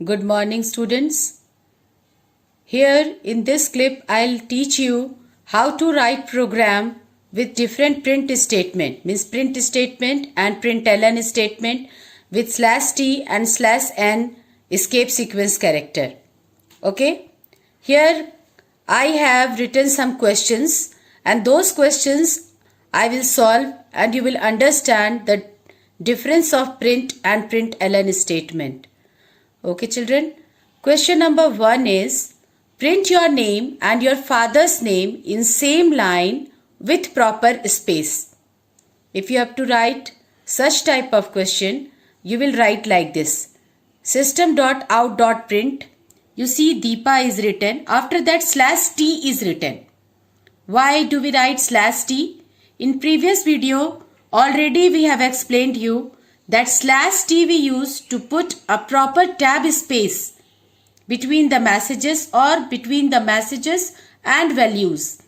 Good morning, students. Here in this clip, I'll teach you how to write program with different print statement, means print statement and println statement with /t and /n escape sequence character. Okay. Here I have written some questions, and those questions I will solve, and you will understand the difference of print and println statement. Okay, children. Question number 1 is, print your name and your father's name in same line with proper space. If you have to write such type of question, you will write like this. System.out.print. You see Deepa is written. After that /t is written. Why do we write /t? In previous video, already we have explained you that /t we use to put a proper tab space between the messages or between the messages and values.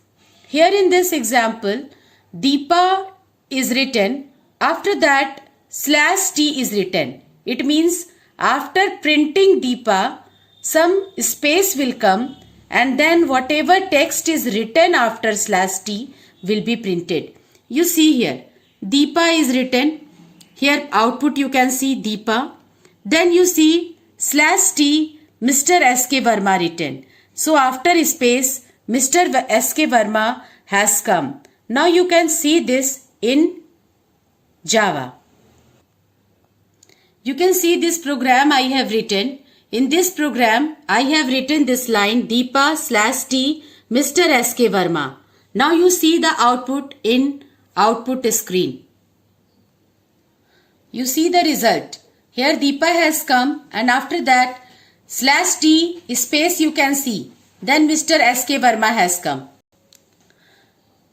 Here in this example, Deepa is written. After that /t is written. It means after printing Deepa, some space will come, and then whatever text is written after /t will be printed. You see here, Deepa is written. Here output you can see Deepa. Then you see /t Mr. S.K. Verma written. So after space, Mr. S.K. Verma has come. Now you can see this in Java. You can see this program I have written. In this program, I have written this line Deepa /t Mr. S.K. Verma. Now you see the output in output screen. You see the result. Here Deepa has come, and after that /t space you can see. Then Mr. S.K. Verma has come.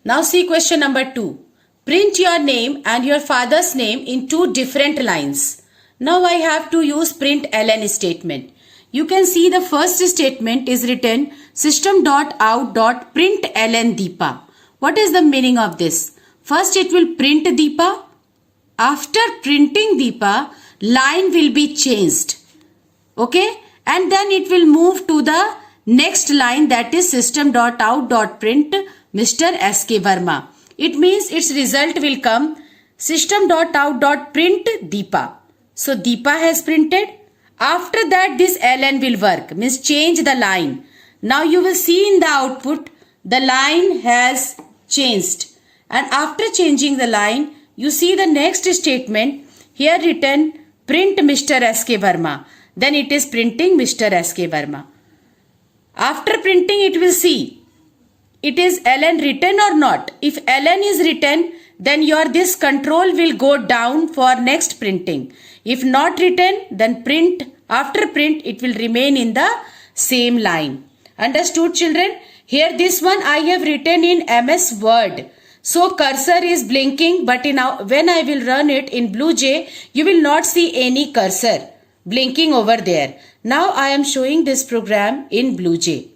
Now see question number 2. Print your name and your father's name in two different lines. Now I have to use println statement. You can see the first statement is written system.out.println Deepa. What is the meaning of this? First it will print Deepa. After printing Deepa, line will be changed. Okay? And then it will move to the next line, that is system.out.print Mr. S.K. Verma. It means its result will come system.out.print Deepa. So Deepa has printed. After that this ln will work, means change the line. Now you will see in the output the line has changed. And after changing the line, you see the next statement here written print Mr. S.K. Verma. Then it is printing Mr. S.K. Verma. After printing it will see it is ln written or not. If ln is written, then your this control will go down for next printing. If not written, then print. After print it will remain in the same line. Understood, children? Here this one I have written in MS Word. So cursor is blinking, but when I will run it in BlueJ, you will not see any cursor blinking over there. Now I am showing this program in BlueJ.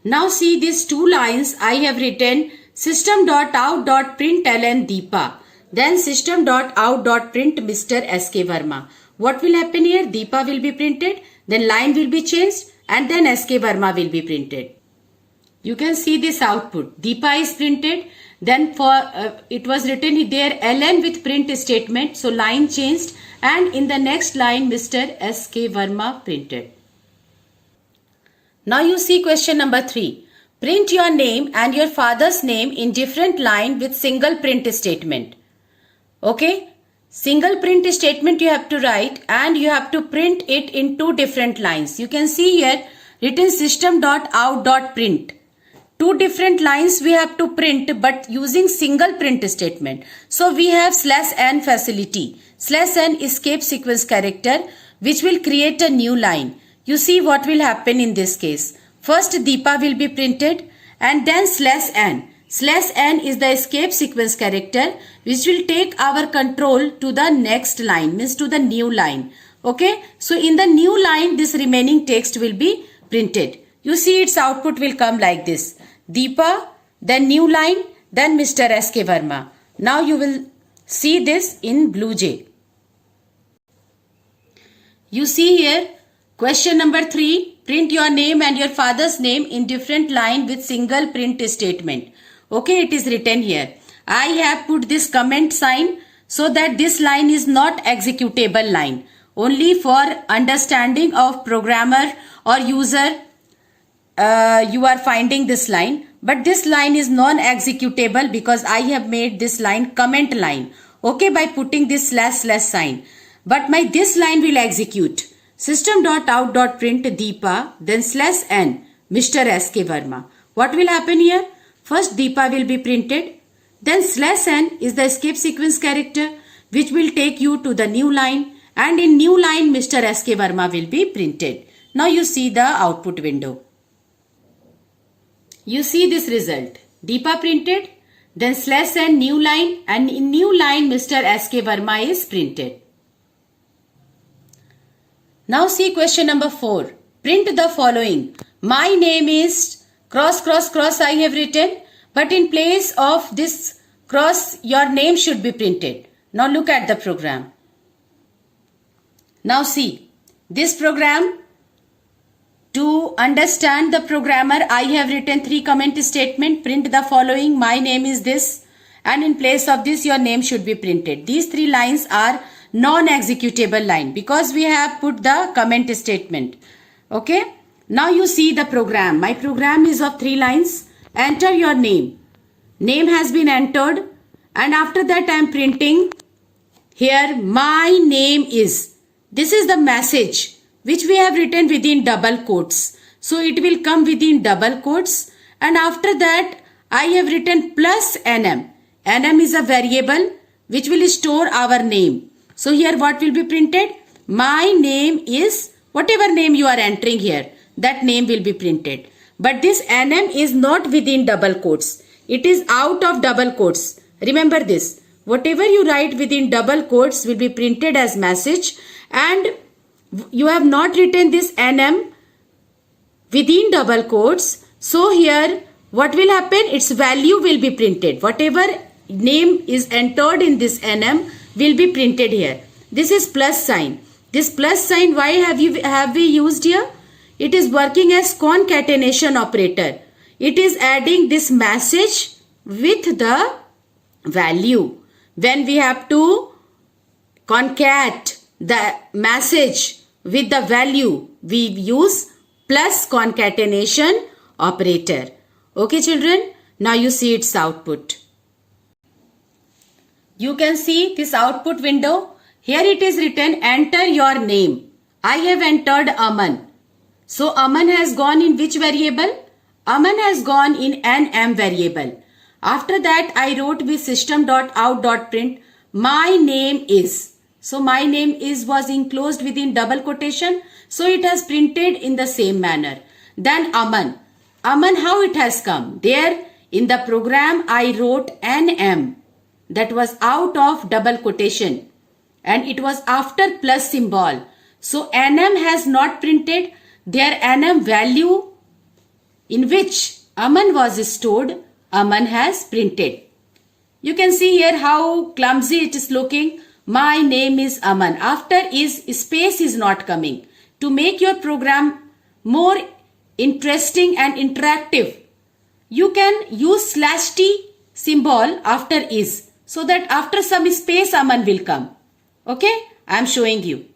Now see these two lines I have written system.out.println Deepa. Then system.out.print Mr. S.K. Verma. What will happen here? Deepa will be printed, then line will be changed, and then S.K. Verma will be printed. You can see this output. Deepa is printed. Then it was written there ln with print statement. So line changed, and in the next line Mr. S.K. Verma printed. Now you see question number 3. Print your name and your father's name in different line with single print statement. Okay. Single print statement you have to write, and you have to print it in two different lines. You can see here written system.out.print. Two different lines we have to print, but using single print statement. So we have /n facility, /n escape sequence character, which will create a new line. You see what will happen in this case. First Deepa will be printed, and then /n. /n is the escape sequence character, which will take our control to the next line, means to the new line. Okay. So in the new line, this remaining text will be printed. You see its output will come like this. Deepa, then new line, then Mr. S.K. Verma. Now you will see this in BlueJ. You see here Question number 3. Print your name and your father's name in different line with single print statement. Okay, it is written here. I have put this comment sign so that this line is not executable line. Only for understanding of programmer or user you are finding this line. But this line is non-executable because I have made this line comment line. Okay, by putting this slash sign. But this line will execute. System.out.print Deepa, then slash n, Mr. S.K. Verma. What will happen here? First Deepa will be printed. Then slash n is the escape sequence character which will take you to the new line. And in new line Mr. S.K. Verma will be printed. Now you see the output window. You see this result. Deepa printed, then slash n new line, and in new line Mr. S.K. Verma is printed. Now see question number 4. Print the following. My name is cross I have written, but in place of this cross your name should be printed. Now look at the program. Now see this program. To understand the programmer, I have written 3 comment statement. Print the following. My name is this, and in place of this your name should be printed. These 3 lines are non-executable line because we have put the comment statement. Okay. Now you see the program. My program is of 3 lines. Enter your name. Name has been entered, and after that I am printing here my name is. This is the message which we have written within double quotes. So it will come within double quotes, and after that I have written plus nm. Nm is a variable which will store our name. So here what will be printed? My name is, whatever name you are entering here, that name will be printed. But this nm is not within double quotes. It is out of double quotes. Remember this. Whatever you write within double quotes will be printed as message, and you have not written this nm within double quotes. So here what will happen? Its value will be printed. Whatever name is entered in this nm will be printed here. This is plus sign. This plus sign, why have we used here? It is working as concatenation operator. It is adding this message with the value. When we have to concat the message with the value, we use plus concatenation operator. Okay children, now you see its output. You can see this output window. Here it is written enter your name. I have entered Aman. So Aman has gone in which variable? Aman has gone in nm variable. After that I wrote with system.out.print my name is. So my name is was enclosed within double quotation. So it has printed in the same manner. Then Aman. Aman, how it has come? There in the program I wrote nm. That was out of double quotation. And it was after plus symbol. So nm has not printed. Their nm value in which Aman was stored, Aman has printed. You can see here how clumsy it is looking. My name is Aman. After is space is not coming. To make your program more interesting and interactive, you can use /t symbol after is, so that after some space Aman will come. Okay, I am showing you.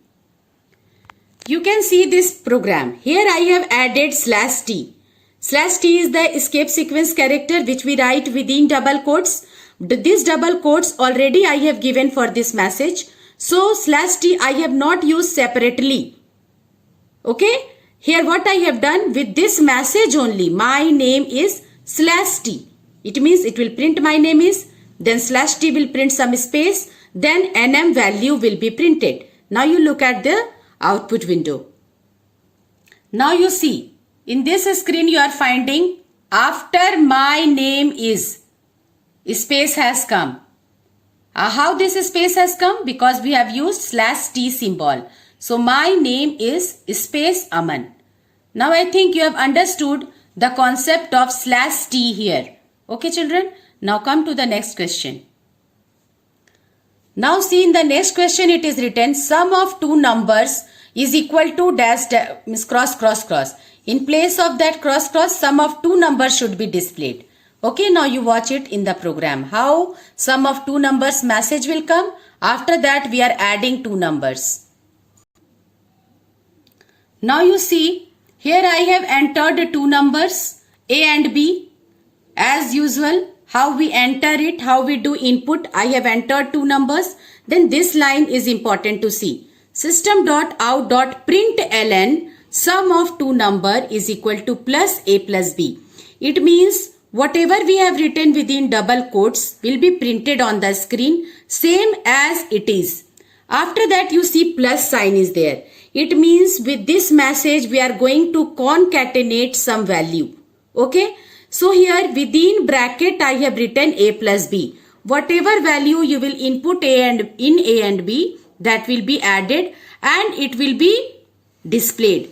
You can see this program. Here I have added /t. /t is the escape sequence character which we write within double quotes. This double quotes already I have given for this message. So /t I have not used separately. Okay. Here what I have done with this message only. My name is /t. It means it will print my name is. Then /t will print some space. Then nm value will be printed. Now you look at the output window. Now you see. In this screen you are finding after my name is. Space has come. How this space has come? Because we have used /t symbol. So my name is space Aman. Now I think you have understood the concept of /t here. Okay children. Now come to the next question. Now see in the next question it is written sum of two numbers is equal to dash, means cross cross cross. In place of that cross cross, sum of two numbers should be displayed. Okay, now you watch it in the program. How sum of two numbers message will come. After that we are adding two numbers. Now you see, here I have entered two numbers A and B. As usual, how we enter it, how we do input, I have entered two numbers. Then this line is important to see. System.out.println sum of two number is equal to plus A plus B. It means whatever we have written within double quotes will be printed on the screen same as it is. After that you see plus sign is there. It means with this message we are going to concatenate some value. Okay. So here within bracket I have written A plus B. Whatever value you will input in A and B, that will be added and it will be displayed.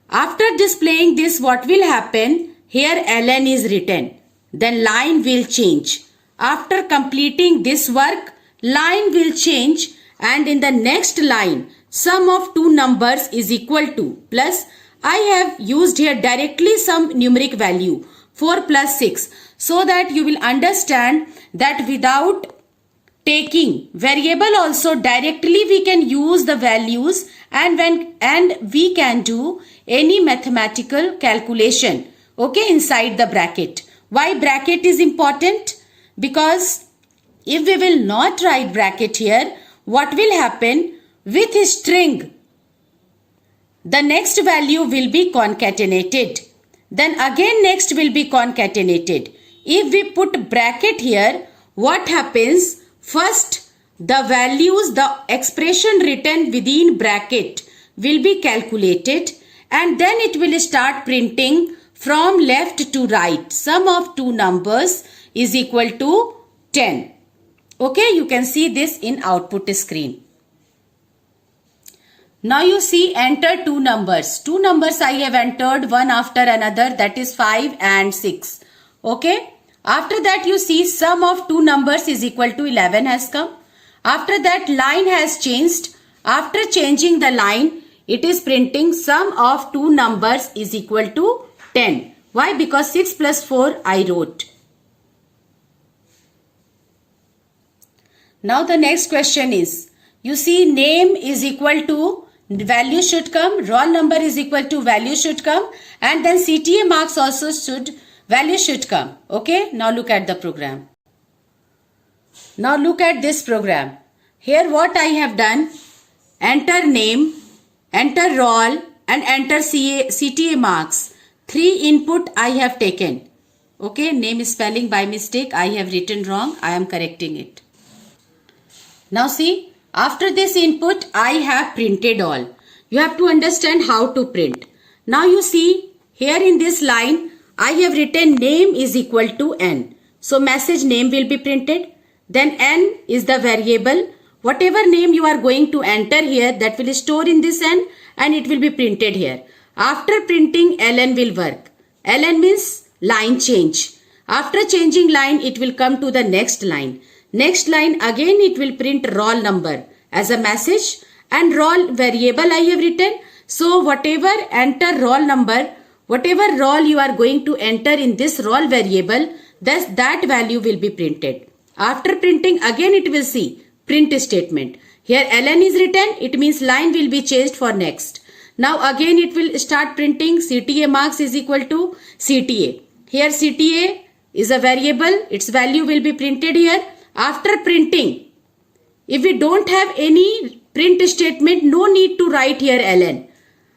After displaying this, what will happen? Here ln is written. Then line will change. After completing this work, line will change and in the next line, sum of two numbers is equal to plus. I have used here directly some numeric value 4 plus 6 so that you will understand that without taking variable also directly we can use the values and we can do any mathematical calculation, okay, inside the bracket. Why bracket is important? Because if we will not write bracket here, what will happen? With a string, the next value will be concatenated. Then again next will be concatenated. If we put bracket here, what happens? First, the values, the expression written within bracket will be calculated and then it will start printing from left to right. Sum of two numbers is equal to 10. Okay, you can see this in output screen. Now you see enter two numbers. Two numbers I have entered one after another, that is 5 and 6. Okay. After that you see sum of two numbers is equal to 11 has come. After that line has changed. After changing the line, it is printing sum of two numbers is equal to 10. Why? Because 6 plus 4 I wrote. Now the next question is, you see name is equal to value should come, roll number is equal to value should come and then CTA marks also value should come. Okay, now look at the program. Now look at this program. Here what I have done, enter name, enter roll and enter CTA marks. 3 input I have taken. Okay, name spelling by mistake I have written wrong. I am correcting it. Now see, after this input I have printed all. You have to understand how to print. Now you see here in this line I have written name is equal to n. So message name will be printed. Then n is the variable. Whatever name you are going to enter here, that will store in this n and it will be printed here. After printing ln will work. Ln means line change. After changing line it will come to the next line. Next line again it will print roll number as a message and roll variable I have written. So whatever enter roll number, whatever roll you are going to enter in this roll variable, thus that value will be printed. After printing again it will see print statement. Here ln is written, it means line will be changed for next. Now again it will start printing CTA marks is equal to CTA. Here CTA is a variable, its value will be printed here. After printing, if we don't have any print statement, no need to write here ln.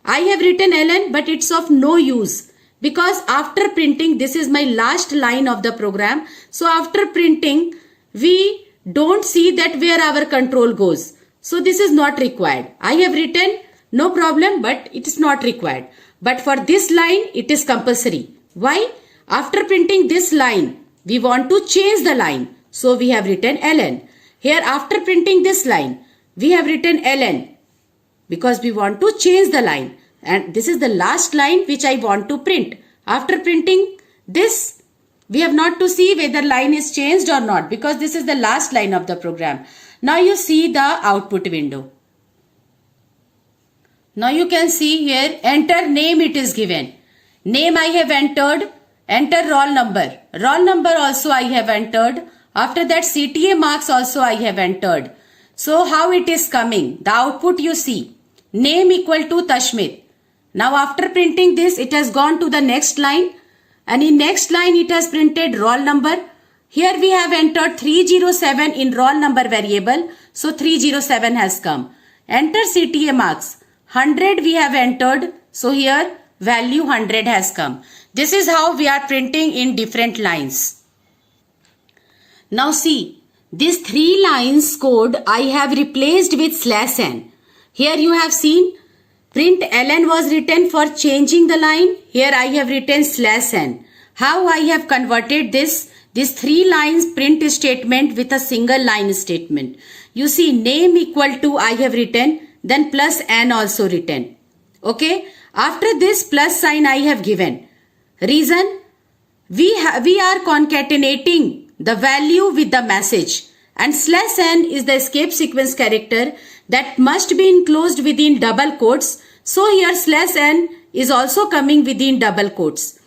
I have written ln but it's of no use because after printing, this is my last line of the program. So after printing, we don't see that where our control goes. So this is not required. I have written no problem but it is not required. But for this line, it is compulsory. Why? After printing this line, we want to change the line. So we have written ln. Here after printing this line, we have written ln because we want to change the line. And this is the last line which I want to print. After printing this, we have not to see whether line is changed or not because this is the last line of the program. Now you see the output window. Now you can see here, enter name it is given. Name I have entered, enter roll number. Roll number also I have entered. After that CTA marks also I have entered. So how it is coming? The output you see. Name equal to Tashmit. Now after printing this, it has gone to the next line. And in next line it has printed roll number. Here we have entered 307 in roll number variable. So 307 has come. Enter CTA marks. 100 we have entered. So here value 100 has come. This is how we are printing in different lines. Now see, these 3 lines code I have replaced with /n. Here you have seen print ln was written for changing the line. Here I have written /n. How I have converted this? These 3 lines print statement with a single line statement. You see name equal to I have written, then plus n also written. Okay. After this plus sign I have given. Reason? We are concatenating the value with the message. And /n is the escape sequence character that must be enclosed within double quotes. So here /n is also coming within double quotes.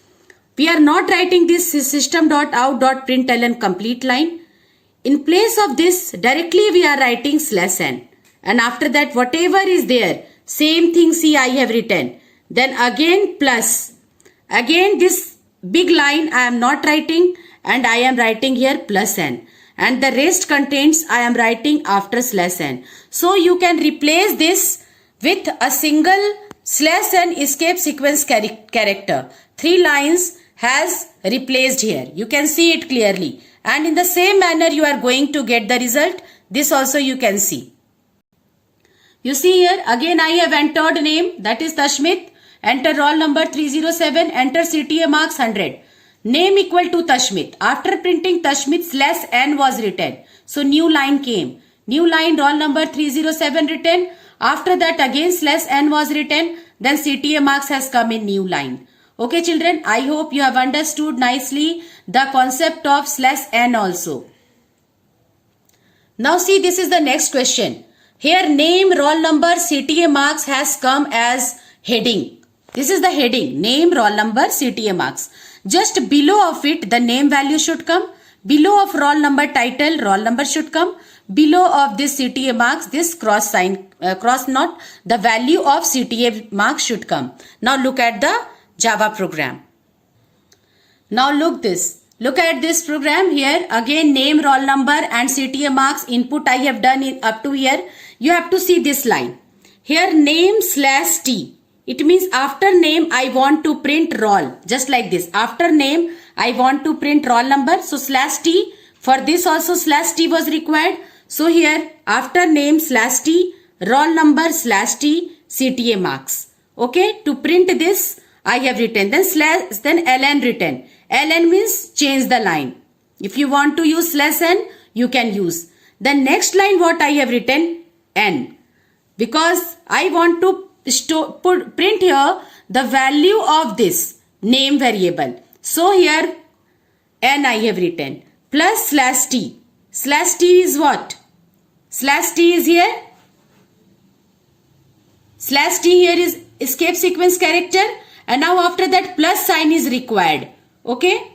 We are not writing this system.out.println complete line. In place of this, directly we are writing /n. And after that, whatever is there, same thing see I have written. Then again plus. Again this big line I am not writing and I am writing here +n. And the rest contents I am writing after /n. So you can replace this with a single /n escape sequence character. 3 lines has replaced here. You can see it clearly. And in the same manner you are going to get the result. This also you can see. You see here again I have entered name, that is Tashmit. Enter roll number 307. Enter CTA marks 100. Name equal to Tashmit. After printing Tashmit /n was written. So new line came. New line roll number 307 written. After that again /n was written. Then CTA marks has come in new line. Okay children, I hope you have understood nicely the concept of /n also. Now see, this is the next question. Here name, roll number, CTA marks has come as heading. This is the heading, name, roll number, CTA marks. Just below of it the name value should come. Below of roll number title, roll number should come. Below of this CTA marks, this cross sign, cross not, the value of CTA marks should come. Now look at the Java program. Now look at this program here. Again name, roll number and CTA marks input I have done up to here. You have to see this line. Here name /t. It means after name I want to print roll. Just like this. After name I want to print roll number. So /t. For this also /t was required. So here after name /t, roll number /t, CTA marks. Okay. To print this I have written. Then ln written. Ln means change the line. If you want to use /n, you can use. The next line what I have written, n. Because I want to print here the value of this name variable. So here n I have written. Plus /t. /t is what? /t is here. /t here is escape sequence character. And now after that plus sign is required. Okay.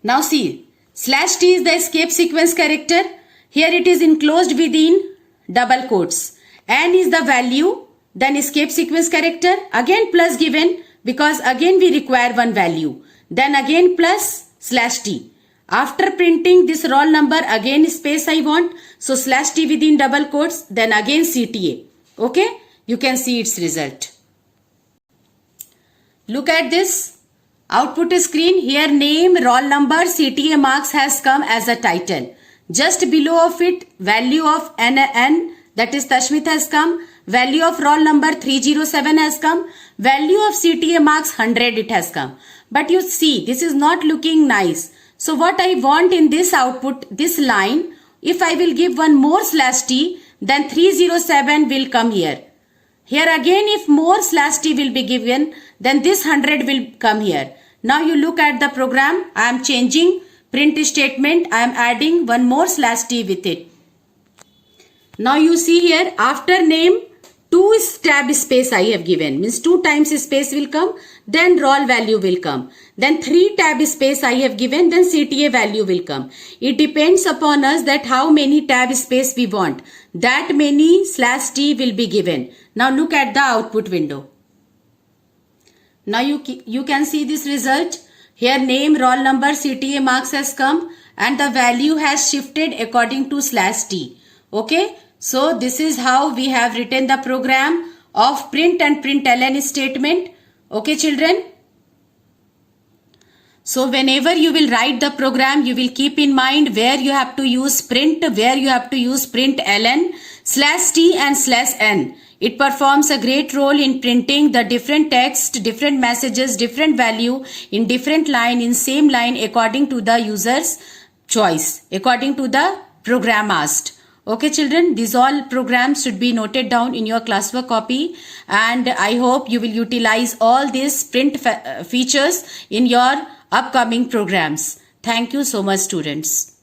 Now see. /t is the escape sequence character. Here it is enclosed within double quotes. N is the value. Then escape sequence character. Again plus given. Because again we require one value. Then again plus /t. After printing this roll number again space I want. So /t within double quotes. Then again CTA. Okay. You can see its result. Look at this output screen. Here name, roll number, CTA marks has come as a title. Just below of it value of n that is Tashmit has come. Value of roll number 307 has come. Value of CTA marks 100 it has come. But you see this is not looking nice. So what I want in this output, this line, if I will give one more /t, then 307 will come here. Here again if more /t will be given, then this 100 will come here. Now you look at the program. I am changing print statement. I am adding one more /t with it. Now you see here after name 2 tab space I have given, means 2 times space will come, then roll value will come. Then 3 tab space I have given, then CTA value will come. It depends upon us that how many tab space we want. That many /t will be given. Now look at the output window. Now you can see this result. Here name, roll number, CTA marks has come and the value has shifted according to /t. Okay. So this is how we have written the program of print and println statement. Okay children. So whenever you will write the program, you will keep in mind where you have to use print, where you have to use println, /t and /n. It performs a great role in printing the different text, different messages, different value in different line, in same line according to the user's choice, according to the program asked. Okay children, these all programs should be noted down in your classwork copy, and I hope you will utilize all these print features in your upcoming programs. Thank you so much students.